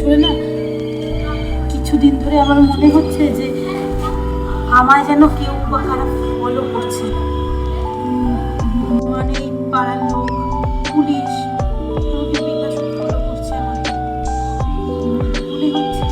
করে না কিছুদিন ধরে আমার মনে হচ্ছে যে আমায় যেন কেউ বা খারাপ ফলো করছে। মানে পাড়ার লোক, পুলিশ, বিকাশ ফলো করছে আমাকে। মনে হচ্ছে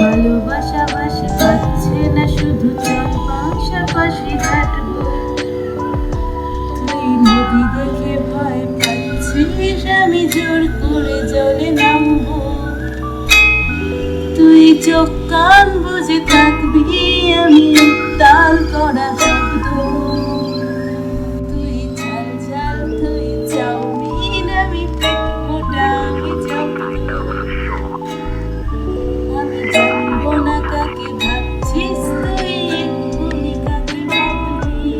ভালোবাসা বাসে পাচ্ছে না, শুধু চল পাশাপাশি হাঁটবো। তুই নদী দেখে ভয় পাচ্ছিস, আমি জোর করে জলে নামবো। তুই চোখ কান বুঝে থাকবি, আমি তাল করা শব্দ। তুই ঝাল ঝাল, তুই চাউমিন, আমি পেট মোটা, আমি জানবো না কাকে ভাবছিস তুই, এক্ষুনি কাকে ভাবলি।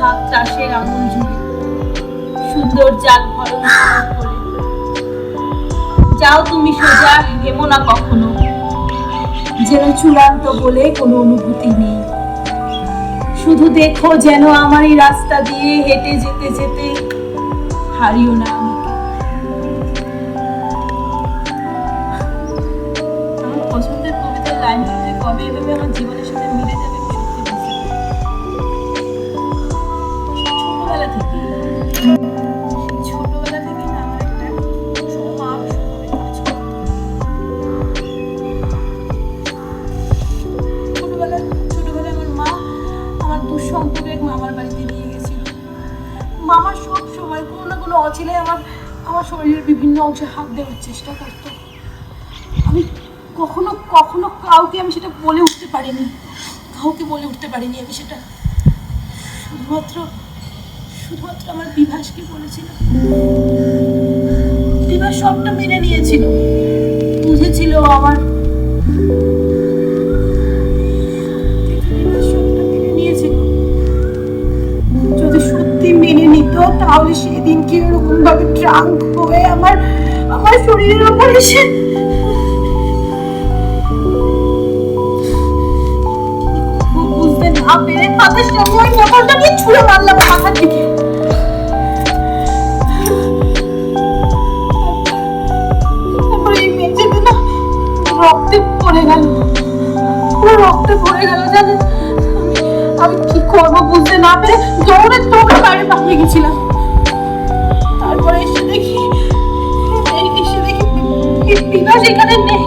থাক চাষের আঙুল ঝুড়ি, সুন্দর জাল ভরণ করে যাও তুমি সোজা, হেমো না কখনো, যেন চূড়ান্ত বলে কোনো অনুভূতি নেই। শুধু দেখো যেন আমার এই রাস্তা দিয়ে হেঁটে যেতে যেতে হারিও না আমাকে। আমার পছন্দের কবিতার লাইনটা যে কবে এভাবে আমার জীবনের সাথে মিলে যাবে আমি সত্যি বুঝতে পারি। ছোটবেলা থেকে না আমার একটা স্বভাব স্বভাবে কাজ করতো। ছোটবেলায় আমার মা আমার দুঃসম্পর্কে এক মামার বাড়িতে নিয়ে গেছিল। মামা সব সময় কোনো না কোনো অচিলে আমার শরীরের বিভিন্ন অংশে হাত দেওয়ার চেষ্টা করতো। আমি কখনো কখনো কাউকে আমি সেটা বলে উঠতে পারিনি, আমি সেটা শুধুমাত্র আমার বিভাসকে বলেছিলাম। বিভাস সবটা মেনে নিয়েছিল, বুঝেছিল আমার যদি সত্যি মেনে নিত তাহলে সেদিনকে এরকম ভাবে ট্রাঙ্ক হয়ে আমার শরীরের উপর এসে বুঝতে না পেরে তাদের সঙ্গে ওই বোতলটা নিয়ে ছুঁড়ে মারলাম মাথার দিকে। তারপরে এই মেঝেতে না রক্তে ভরে গেল, পুরো রক্তে ভরে গেল। জানেন আমি কি করবো বুঝতে না পেরে দৌড়ে বাইরে পাঠিয়ে গেছিলাম। তারপরে এসে দেখি বিভাস এখানে নেই।